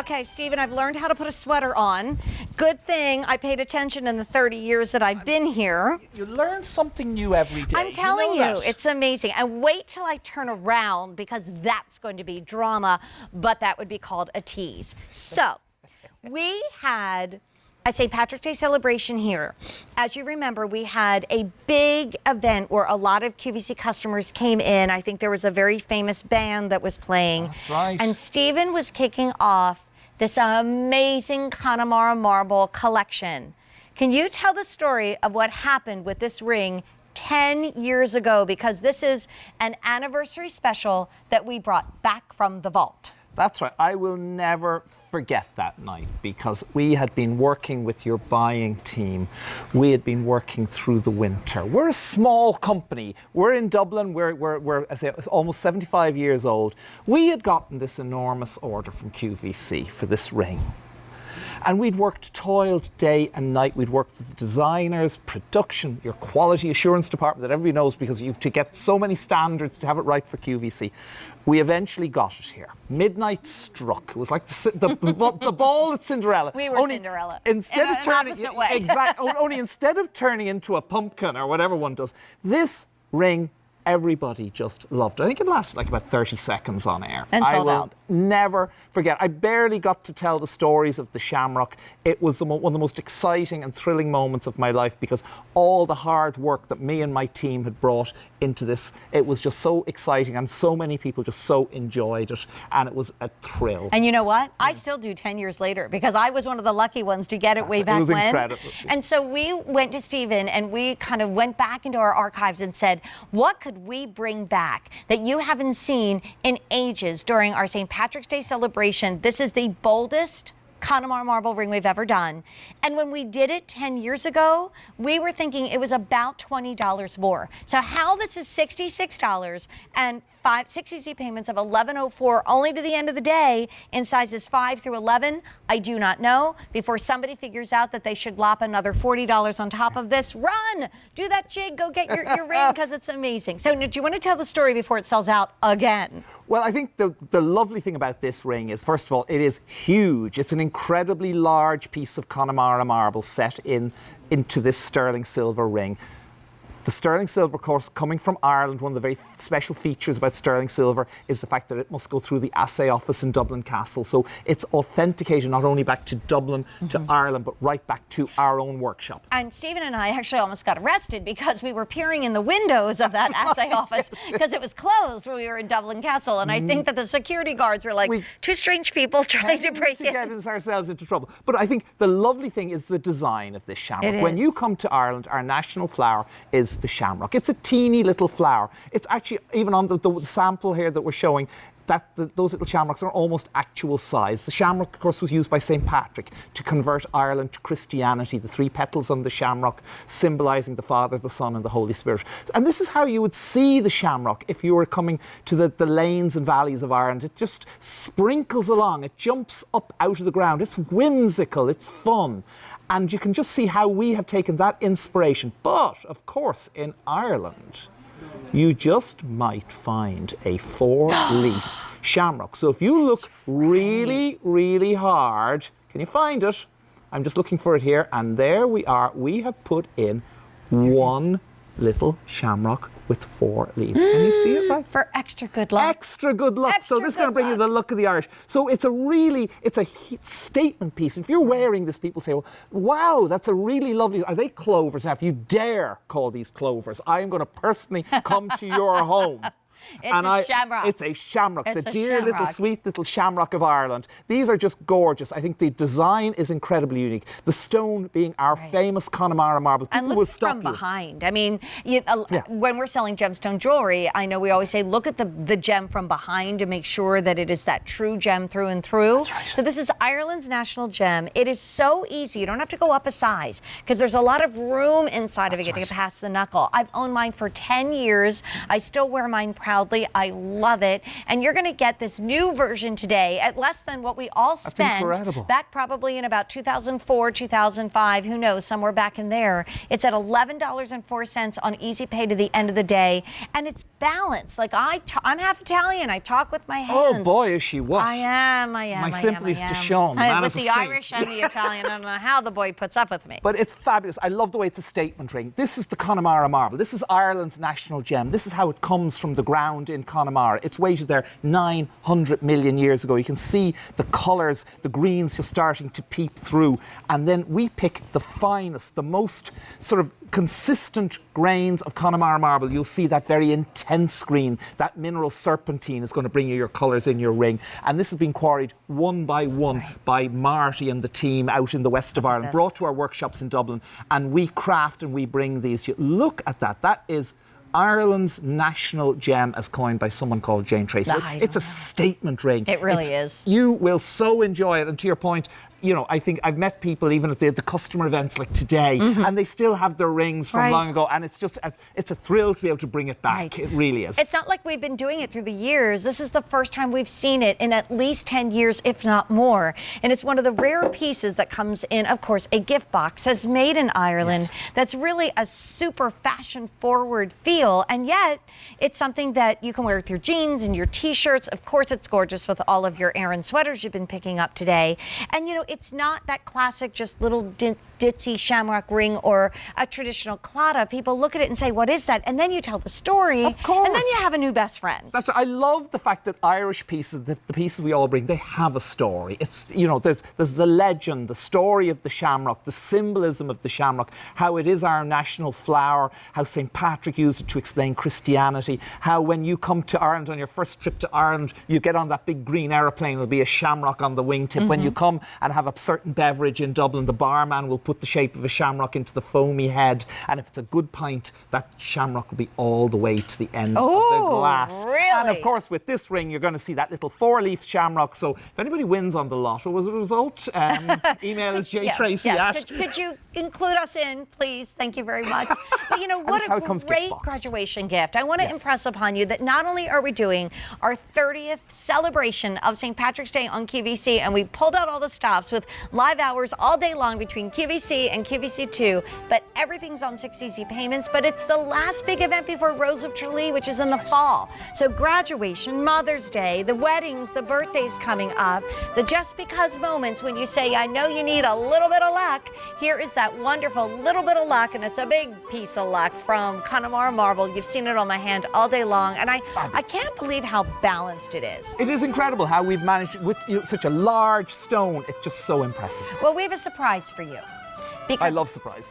Okay, Stephen, I've learned how to put a sweater on. Good thing I paid attention in the 30 years that I've been here. You learn something new every day. I'm telling you, it's amazing. And wait till I turn around, because that's going to be drama, but that would be called a tease. So, we had a St. Patrick's Day celebration here. As you remember, we had a big event where a lot of QVC customers came in. I think there was a very famous band that was playing. That's right. And Stephen was kicking off this amazing Connemara Marble collection. Can you tell the story of what happened with this ring 10 years ago? Because this is an anniversary special that we brought back from the vault. That's right. I will never forget that night, because we had been working with your buying team. We had been working through the winter. We're a small company. We're in Dublin. We're I say, almost 75 years old. We had gotten this enormous order from QVC for this ring. And we'd toiled day and night. We'd worked with the designers, production, your quality assurance department that everybody knows, because you have to get so many standards to have it right for QVC. We eventually got it here. Midnight struck. It was like the ball at Cinderella. We were Cinderella. Instead in of turning, opposite way. Exactly. Only instead of turning into a pumpkin or whatever one does, this ring, everybody just loved it. I think it lasted like about 30 seconds on air. And sold out. Never forget. I barely got to tell the stories of the Shamrock. It was one of the most exciting and thrilling moments of my life, because all the hard work that me and my team had brought into this, it was just so exciting, and so many people just so enjoyed it, and it was a thrill. And you know what? I still do 10 years later, because I was one of the lucky ones to get it way back when. It was incredible. And so we went to Stephen, and we kind of went back into our archives and said, what could we bring back that you haven't seen in ages during our St. Patrick's Day celebration? This is the boldest Connemara Marble ring we've ever done. And when we did it 10 years ago, we were thinking it was about $20 more. So how this is $66 and 6 easy payments of $11.04 only to the end of the day in sizes 5 through 11, I do not know. Before somebody figures out that they should lop another $40 on top of this, run! Do that jig, go get your ring, because it's amazing. So do you want to tell the story before it sells out again? Well, I think the lovely thing about this ring is, first of all, it is huge. It's an incredibly large piece of Connemara marble set into this sterling silver ring. The sterling silver, of course, coming from Ireland, one of the very special features about sterling silver is the fact that it must go through the assay office in Dublin Castle. So it's authenticated not only back to Dublin, to Ireland, but right back to our own workshop. And Stephen and I actually almost got arrested because we were peering in the windows of that assay office, because it was closed when we were in Dublin Castle. And I think that the security guards were like, two strange people trying to break in. To get ourselves into trouble. But I think the lovely thing is the design of this shamrock. When you come to Ireland, our national flower is the shamrock. It's a teeny little flower. It's actually, even on the sample here that we're showing, those little shamrocks are almost actual size. The shamrock, of course, was used by St. Patrick to convert Ireland to Christianity. The 3 petals on the shamrock symbolising the Father, the Son and the Holy Spirit. And this is how you would see the shamrock if you were coming to the lanes and valleys of Ireland. It just sprinkles along. It jumps up out of the ground. It's whimsical. It's fun. And you can just see how we have taken that inspiration. But, of course, in Ireland, you just might find a 4-leaf shamrock. So if you look really, really hard, can you find it? I'm just looking for it here. And there we are. We have put in one little shamrock with 4 leaves. Can you see it right? For extra good luck. Extra good luck. So this is going to bring you the luck of the Irish. So it's a statement piece. If you're wearing this, people say, well, wow, that's a really lovely, are they clovers? Now, if you dare call these clovers, I'm going to personally come to your home. It's a shamrock. It's a shamrock. It's the a dear shamrock. little sweet little shamrock of Ireland. These are just gorgeous. I think the design is incredibly unique. The stone being our famous Connemara marble. And look from behind. I mean, when we're selling gemstone jewelry, I know we always say, look at the gem from behind to make sure that it is that true gem through and through. That's right. So this is Ireland's national gem. It is so easy. You don't have to go up a size, because there's a lot of room inside of it to get past the knuckle. I've owned mine for 10 years. I still wear mine proudly. proudly. I love it. And you're going to get this new version today at less than what we all spent back probably in about 2004, 2005, who knows, somewhere back in there. It's at $11.04 on Easy Pay to the end of the day. And it's balanced. Like I'm half Italian. I talk with my hands. Oh boy, is she what? I am. My sympathies to Sean. With the Irish and the Italian, I don't know how the boy puts up with me. But it's fabulous. I love the way it's a statement ring. This is the Connemara Marble. This is Ireland's national gem. This is how it comes from the ground in Connemara. It's weighted there 900 million years ago. You can see the colours, the greens just starting to peep through. And then we pick the finest, the most sort of consistent grains of Connemara marble. You'll see that very intense green, that mineral serpentine is going to bring you your colours in your ring. And this has been quarried one by one by Marty and the team out in the west of Ireland, brought to our workshops in Dublin, and we craft and we bring these to you. Look at that. That is Ireland's national gem, as coined by someone called Jane Tracy. It's a statement ring. It really is. You will so enjoy it. And to your point, you know, I think I've met people even at the customer events like today, and they still have their rings from long ago, and it's just it's a thrill to be able to bring it back. It really is. It's not like we've been doing it through the years. This is the first time we've seen it in at least 10 years, if not more. And it's one of the rare pieces that comes in, of course, a gift box that's made in Ireland. That's really a super fashion-forward feel, and yet it's something that you can wear with your jeans and your T-shirts. Of course, it's gorgeous with all of your Aran sweaters you've been picking up today. And, you know, it's not that classic, just little ditzy shamrock ring or a traditional claddagh. People look at it and say, what is that? And then you tell the story, and then you have a new best friend. That's right. I love the fact that Irish pieces, the pieces we all bring, they have a story. It's, you know, there's the legend, the story of the shamrock, the symbolism of the shamrock, how it is our national flower, how St. Patrick used it to explain Christianity, how when you come to Ireland on your first trip to Ireland, you get on that big green aeroplane, there'll be a shamrock on the wingtip. When you come and have a certain beverage in Dublin, the barman will put the shape of a shamrock into the foamy head, and if it's a good pint, that shamrock will be all the way to the end of the glass. Really? And of course, with this ring, you're going to see that little 4-leaf shamrock. So if anybody wins on the lotto as a result, email is jtracy. Could you include us in, please? Thank you very much. But you know, what a great graduation gift. I want to impress upon you that not only are we doing our 30th celebration of St. Patrick's Day on QVC, and we pulled out all the stops with live hours all day long between QVC and QVC2, but everything's on 6 easy payments. But it's the last big event before Rose of Tralee, which is in the fall. So graduation, Mother's Day, the weddings, the birthdays coming up, the just because moments when you say, I know you need a little bit of luck. Here is that wonderful little bit of luck, and it's a big piece of luck from Connemara Marble. You've seen it on my hand all day long, and I can't believe how balanced it is. It is incredible how we've managed with such a large stone. It's just so impressive. Well, we have a surprise for you. I love surprises.